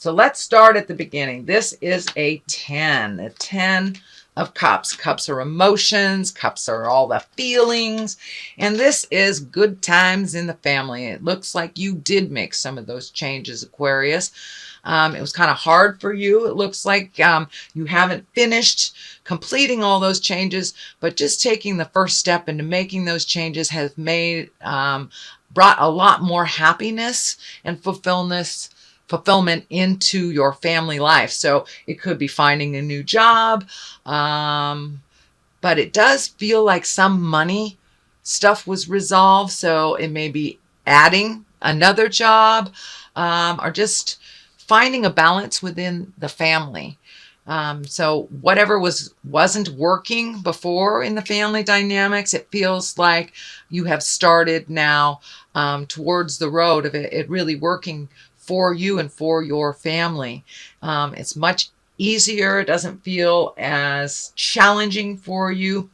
So let's start at the beginning. This is a 10. A 10 of cups. Cups are emotions. Cups are all the feelings. And this is good times in the family. It looks like you did make some of those changes, Aquarius. It was kind of hard for you. It looks like you haven't finished completing all those changes, but just taking the first step into making those changes has made brought a lot more happiness and fulfillment into your family life. So it could be finding a new job, but it does feel like some money stuff was resolved. So it may be adding another job, or just finding a balance within the family. So whatever wasn't working before in the family dynamics, it feels like you have started now towards the road of it really working for you and for your family. It's much easier. It doesn't feel as challenging for you.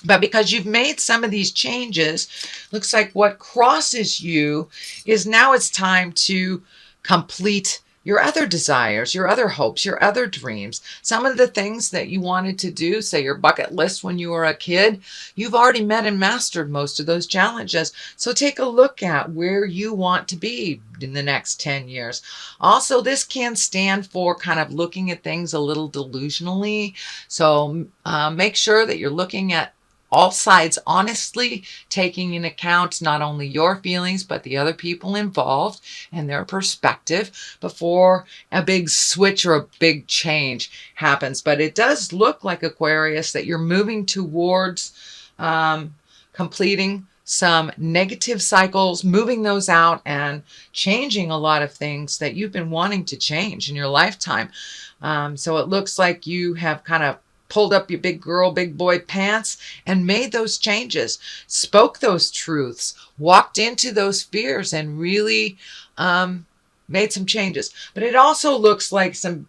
But because you've made some of these changes, looks like what crosses you is now it's time to complete your other desires, your other hopes, your other dreams. Some of the things that you wanted to do, say your bucket list when you were a kid, you've already met and mastered most of those challenges. So take a look at where you want to be in the next 10 years. Also, this can stand for kind of looking at things a little delusionally. So make sure that you're looking at all sides honestly, taking into account not only your feelings, but the other people involved and their perspective before a big switch or a big change happens. But it does look like, Aquarius, that you're moving towards completing some negative cycles, moving those out and changing a lot of things that you've been wanting to change in your lifetime. So it looks like you have kind of pulled up your big girl, big boy pants and made those changes, spoke those truths, walked into those fears and really made some changes. But it also looks like some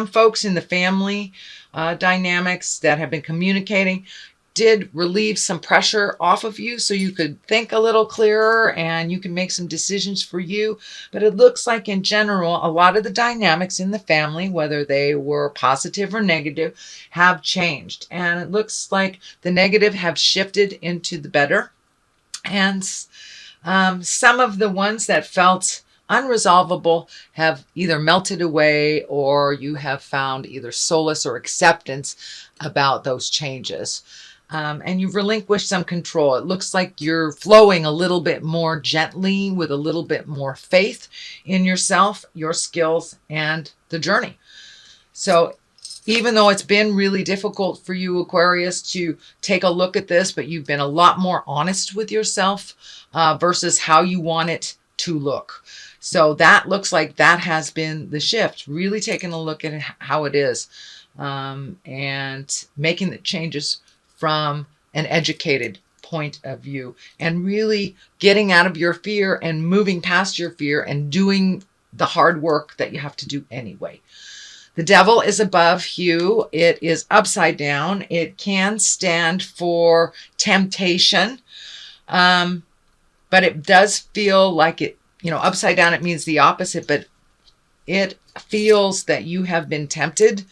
folks in the family dynamics that have been communicating did relieve some pressure off of you so you could think a little clearer and you can make some decisions for you. But it looks like in general, a lot of the dynamics in the family, whether they were positive or negative, have changed. And it looks like the negative have shifted into the better. And some of the ones that felt unresolvable have either melted away or you have found either solace or acceptance about those changes. And you've relinquished some control. It looks like you're flowing a little bit more gently with a little bit more faith in yourself, your skills, and the journey. So even though it's been really difficult for you, Aquarius, to take a look at this, but you've been a lot more honest with yourself versus how you want it to look. So that looks like that has been the shift, really taking a look at how it is and making the changes from an educated point of view and really getting out of your fear and moving past your fear and doing the hard work that you have to do anyway. The devil is above you. It is upside down. It can stand for temptation, but it does feel like it, upside down, it means the opposite, but it feels that you have been tempted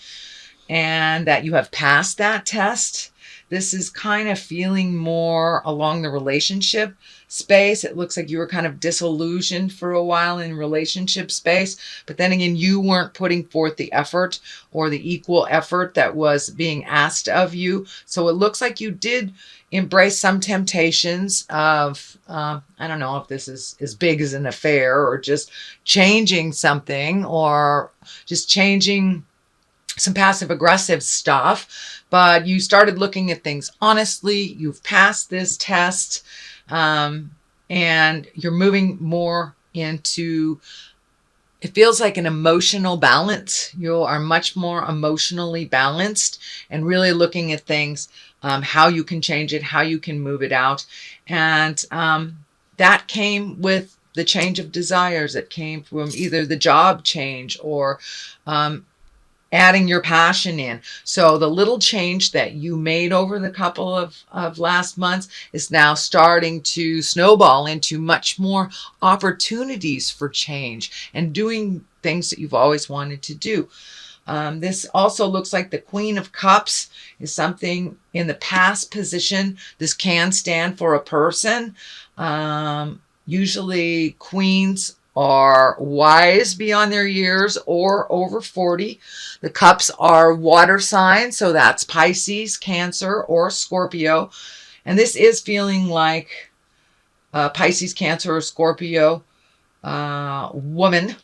and that you have passed that test. This is kind of feeling more along the relationship space. It looks like you were kind of disillusioned for a while in relationship space, but then again, you weren't putting forth the effort or the equal effort that was being asked of you. So it looks like you did embrace some temptations of, I don't know if this is as big as an affair or just changing something or just changing some passive aggressive stuff, but you started looking at things honestly. You've passed this test, and you're moving more into, it feels like an emotional balance. You are much more emotionally balanced and really looking at things, how you can change it, how you can move it out. And that came with the change of desires. It came from either the job change or adding your passion in. So the little change that you made over the couple of last months is now starting to snowball into much more opportunities for change and doing things that you've always wanted to do. This also looks like the Queen of Cups is something in the past position. This can stand for a person. Usually queens are wise beyond their years or over 40. The cups are water signs, so that's Pisces, Cancer, or Scorpio. And this is feeling like a Pisces, Cancer, or Scorpio woman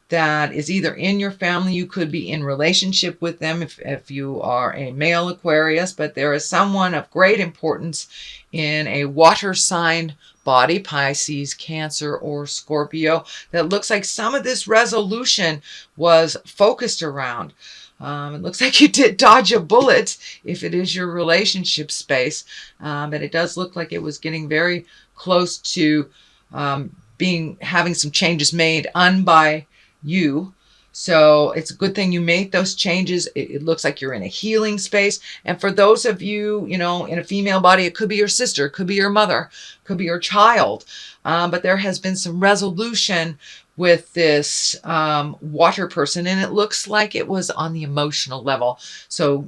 that is either in your family. You could be in relationship with them if you are a male Aquarius, but there is someone of great importance in a water sign body, Pisces, Cancer, or Scorpio, that looks like some of this resolution was focused around. It looks like you did dodge a bullet if it is your relationship space, but it does look like it was getting very close to having some changes made by you. So it's a good thing you made those changes. It looks like you're in a healing space. And for those of you, in a female body, it could be your sister, it could be your mother, it could be your child. But there has been some resolution with this water person, and it looks like it was on the emotional level. So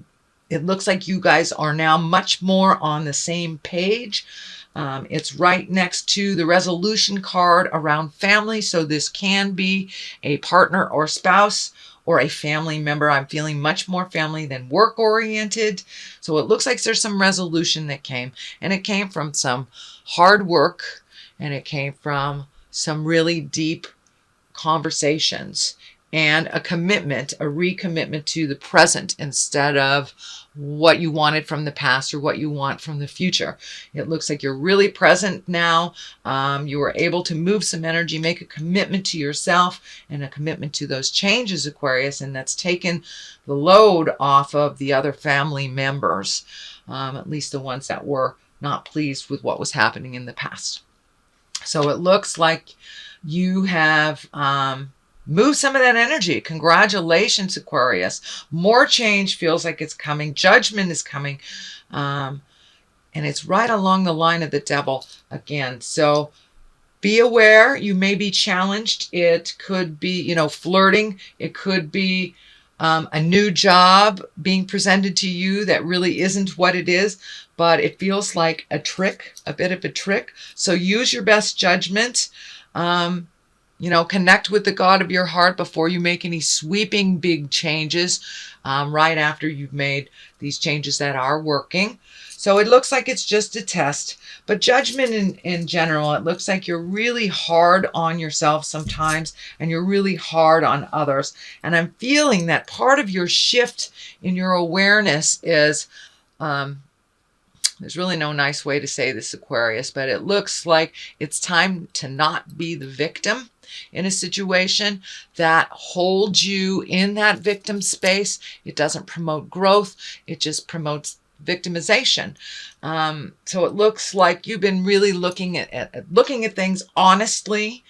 it looks like you guys are now much more on the same page. It's right next to the resolution card around family. So this can be a partner or spouse or a family member. I'm feeling much more family than work oriented. So it looks like there's some resolution that came, and it came from some hard work, and it came from some really deep conversations and a commitment, a recommitment to the present instead of what you wanted from the past or what you want from the future. It looks like you're really present now. You were able to move some energy, make a commitment to yourself and a commitment to those changes, Aquarius, and that's taken the load off of the other family members, at least the ones that were not pleased with what was happening in the past. So it looks like you have move some of that energy. Congratulations, Aquarius. More change feels like it's coming. Judgment is coming. And it's right along the line of the devil again. So be aware. You may be challenged. It could be, flirting. It could be a new job being presented to you that really isn't what it is. But it feels like a trick, a bit of a trick. So use your best judgment. Connect with the God of your heart before you make any sweeping big changes, right after you've made these changes that are working. So it looks like it's just a test. But judgment in general, it looks like you're really hard on yourself sometimes, and you're really hard on others. And I'm feeling that part of your shift in your awareness is, there's really no nice way to say this, Aquarius, but it looks like it's time to not be the victim in a situation that holds you in that victim space. It doesn't promote growth. It just promotes victimization. So it looks like you've been really looking at things honestly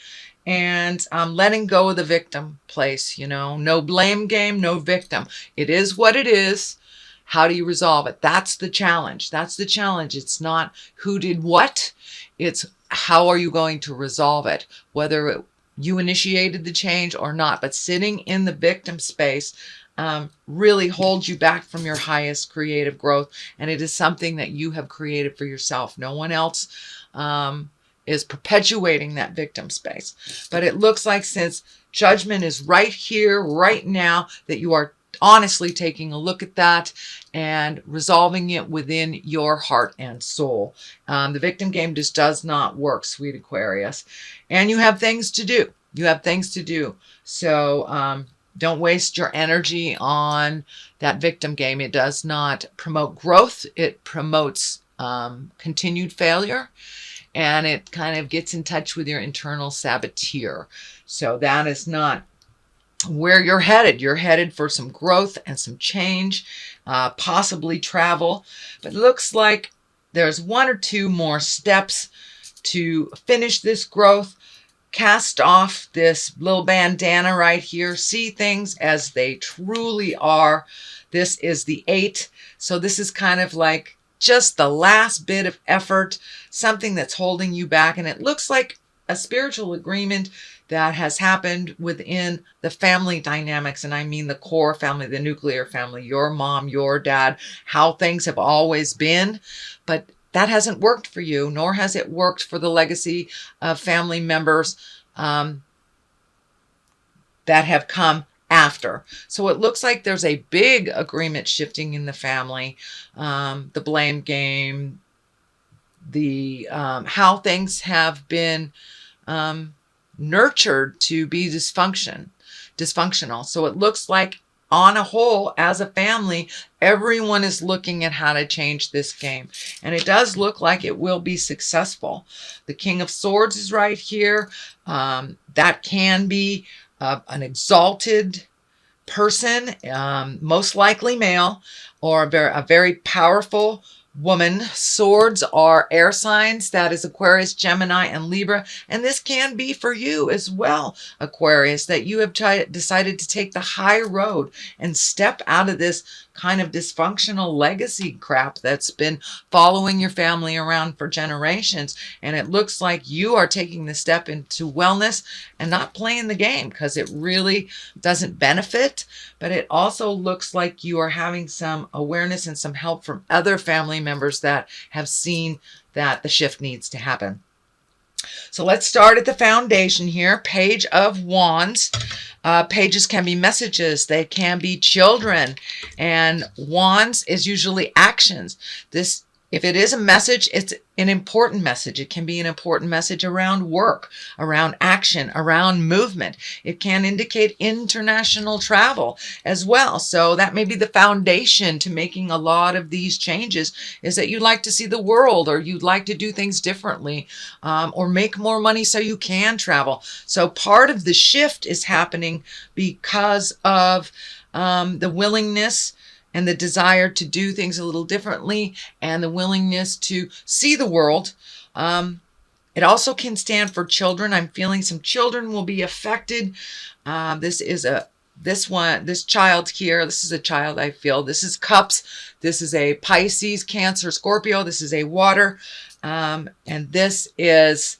and letting go of the victim place. No blame game, no victim. It is what it is. How do you resolve it? That's the challenge. That's the challenge. It's not who did what. It's how are you going to resolve it, whether you initiated the change or not. But sitting in the victim space really holds you back from your highest creative growth. And it is something that you have created for yourself. No one else is perpetuating that victim space. But it looks like since judgment is right here, right now, that you are honestly taking a look at that and resolving it within your heart and soul. The victim game just does not work, sweet Aquarius. And you have things to do. You have things to do. So don't waste your energy on that victim game. It does not promote growth. It promotes continued failure. And it kind of gets in touch with your internal saboteur. So that is not where you're headed. You're headed for some growth and some change, possibly travel. But it looks like there's one or two more steps to finish this growth. cast off this little bandana right here. See things as they truly are. This is the 8. So this is kind of like just the last bit of effort, something that's holding you back. And it looks like a spiritual agreement that has happened within the family dynamics. And I mean the core family, the nuclear family, your mom, your dad, how things have always been. But that hasn't worked for you, nor has it worked for the legacy of family members that have come after. So it looks like there's a big agreement shifting in the family, the blame game, the how things have been nurtured to be dysfunctional. So it looks like on a whole, as a family, everyone is looking at how to change this game. And it does look like it will be successful. The King of Swords is right here. That can be an exalted person, most likely male, or a very powerful woman. Swords are air signs. That is Aquarius, Gemini, and Libra. And this can be for you as well, Aquarius, that you have decided to take the high road and step out of this kind of dysfunctional legacy crap that's been following your family around for generations. And it looks like you are taking the step into wellness and not playing the game, because it really doesn't benefit. But it also looks like you are having some awareness and some help from other family members that have seen that the shift needs to happen. So let's start at the foundation here. Page of Wands. Pages can be messages. They can be children. And Wands is usually actions. This, if it is a message, it's an important message. It can be an important message around work, around action, around movement. It can indicate international travel as well. So that may be the foundation to making a lot of these changes, is that you'd like to see the world, or you'd like to do things differently, or make more money so you can travel. So part of the shift is happening because of the willingness and the desire to do things a little differently, and the willingness to see the world. It also can stand for children. I'm feeling some children will be affected. This child here, this is a child I feel. This is Cups. This is a Pisces, Cancer, Scorpio. This is a water. And this is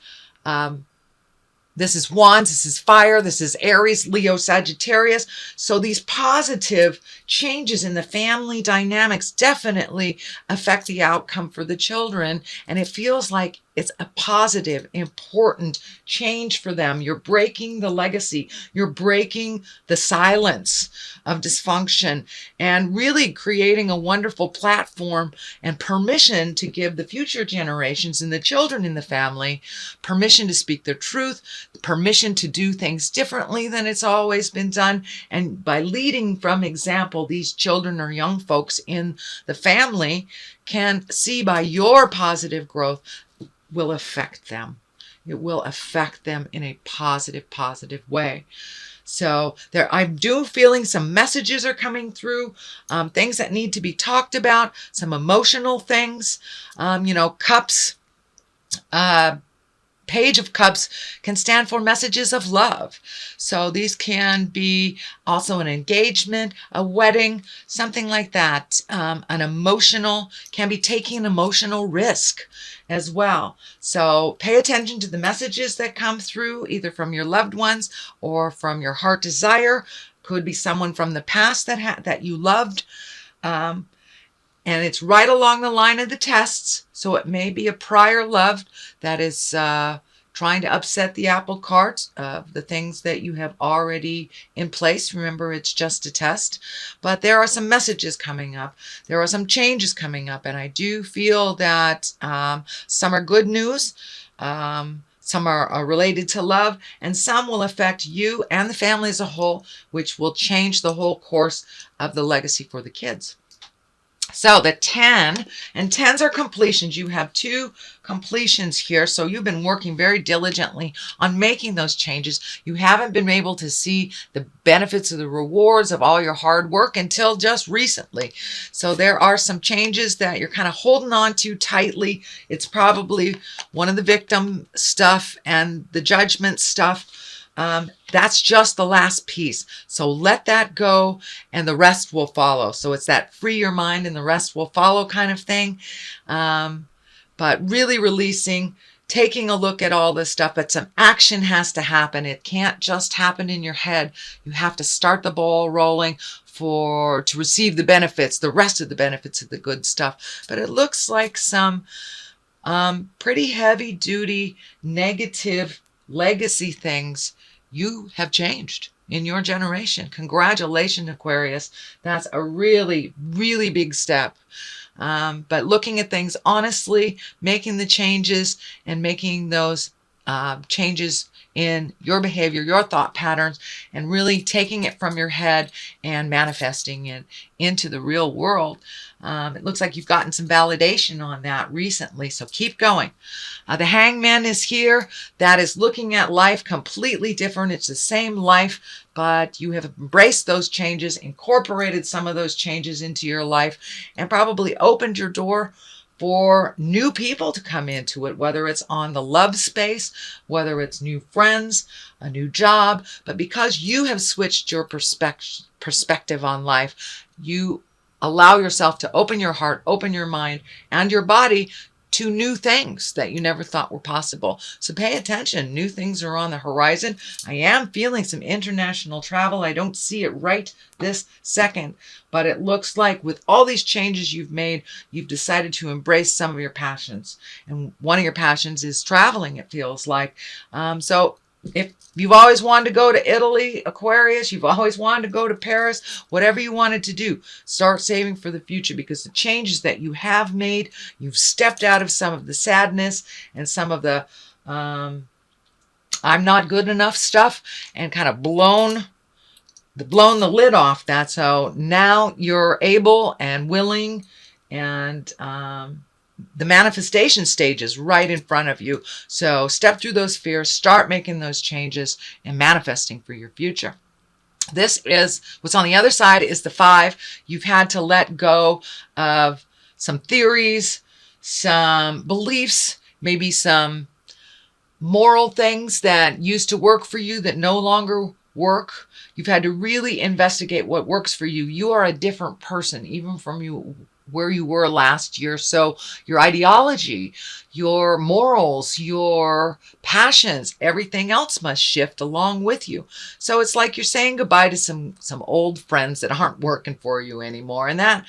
Wands, this is fire, this is Aries, Leo, Sagittarius. So these positive changes in the family dynamics definitely affect the outcome for the children. And it feels like it's a positive, important change for them. You're breaking the legacy. You're breaking the silence of dysfunction, and really creating a wonderful platform and permission to give the future generations and the children in the family permission to speak their truth, permission to do things differently than it's always been done. And by leading from example, these children or young folks in the family can see by your positive growth will affect them. It will affect them in a positive way. So I'm feeling some messages are coming through, things that need to be talked about, some emotional things. Cups, Page of Cups can stand for messages of love. So these can be also an engagement, a wedding, something like that. Can be taking an emotional risk as well. So pay attention to the messages that come through, either from your loved ones or from your heart desire. Could be someone from the past that you loved. And it's right along the line of the tests. So it may be a prior love that is trying to upset the apple cart of the things that you have already in place. Remember, it's just a test. But there are some messages coming up. There are some changes coming up. And I do feel that some are good news. Some are related to love, and some will affect you and the family as a whole, which will change the whole course of the legacy for the kids. So the 10, and 10s are completions. You have 2 completions here. So you've been working very diligently on making those changes. You haven't been able to see the benefits of the rewards of all your hard work until just recently. So there are some changes that you're kind of holding on to tightly. It's probably one of the victim stuff and the judgment stuff. That's just the last piece. So let that go and the rest will follow. So it's that free your mind and the rest will follow kind of thing. But really releasing, taking a look at all this stuff, but some action has to happen. It can't just happen in your head. You have to start the ball rolling to receive the benefits, the rest of the benefits of the good stuff. But it looks like some pretty heavy duty negative legacy things you have changed in your generation. Congratulations, Aquarius. That's a really, really big step. But looking at things honestly, making the changes and making those changes in your behavior, your thought patterns, and really taking it from your head and manifesting it into the real world. It looks like you've gotten some validation on that recently, so keep going. The Hangman is here. That is looking at life completely different. It's the same life, but you have embraced those changes, incorporated some of those changes into your life, and probably opened your door for new people to come into it, whether it's on the love space, whether it's new friends, a new job. But because you have switched your perspective on life, you allow yourself to open your heart, open your mind, and your body to new things that you never thought were possible. So pay attention. New things are on the horizon. I am feeling some international travel. I don't see it right this second, but it looks like with all these changes you've made, you've decided to embrace some of your passions. And one of your passions is traveling, it feels like. So if you've always wanted to go to Italy, Aquarius, you've always wanted to go to Paris, whatever you wanted to do, start saving for the future, because the changes that you have made, you've stepped out of some of the sadness and some of the I'm not good enough stuff and kind of blown the lid off that. So now you're able and willing, and the manifestation stage is right in front of you. So step through those fears, start making those changes and manifesting for your future. This is what's on the other side is the 5. You've had to let go of some theories, some beliefs, maybe some moral things that used to work for you that no longer work. You've had to really investigate what works for you. You are a different person, even from where you were last year. So your ideology, your morals, your passions, everything else must shift along with you. So it's like you're saying goodbye to some old friends that aren't working for you anymore. And that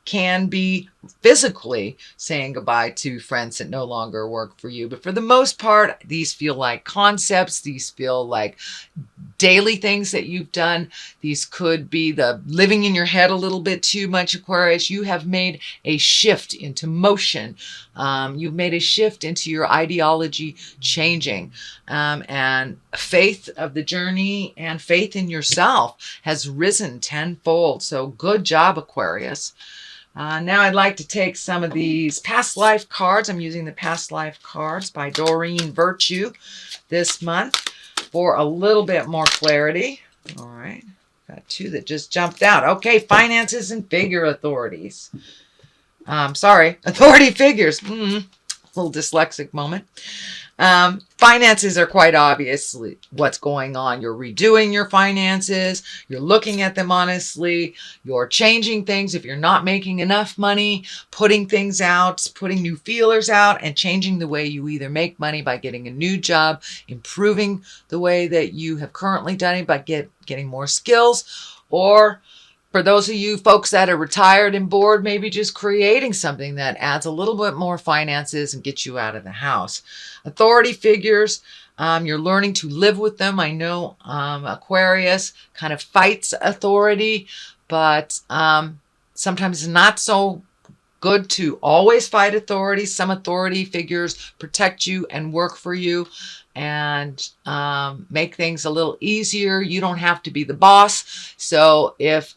can be physically saying goodbye to friends that no longer work for you. But for the most part, these feel like concepts. These feel like daily things that you've done. These could be the living in your head a little bit too much, Aquarius. You have made a shift into motion. You've made a shift into your ideology changing. And faith of the journey and faith in yourself has risen tenfold. So good job, Aquarius. Now I'd like to take some of these past life cards. I'm using the past life cards by Doreen Virtue this month for a little bit more clarity. All right. Got 2 that just jumped out. Okay. Finances and figure authorities. Authority figures. Little dyslexic moment. Finances are quite obviously what's going on. You're redoing your finances. You're looking at them honestly. You're changing things if you're not making enough money, putting things out, putting new feelers out, and changing the way you either make money by getting a new job, improving the way that you have currently done it by getting more skills, or for those of you folks that are retired and bored, maybe just creating something that adds a little bit more finances and gets you out of the house. Authority figures, you're learning to live with them. I know Aquarius kind of fights authority, but sometimes it's not so good to always fight authority. Some authority figures protect you and work for you and make things a little easier. You don't have to be the boss. So if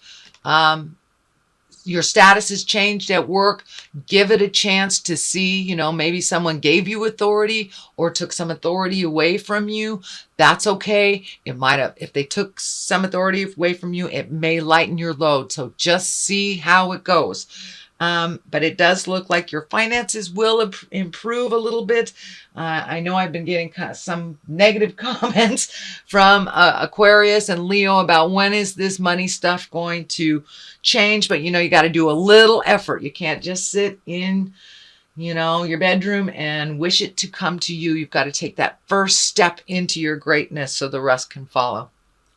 your status has changed at work, give it a chance to see, maybe someone gave you authority or took some authority away from you. That's okay. It might have, if they took some authority away from you, it may lighten your load. So just see how it goes. But it does look like your finances will improve a little bit. I know I've been getting some negative comments from Aquarius and Leo about when is this money stuff going to change. But, you got to do a little effort. You can't just sit in, your bedroom and wish it to come to you. You've got to take that first step into your greatness so the rest can follow.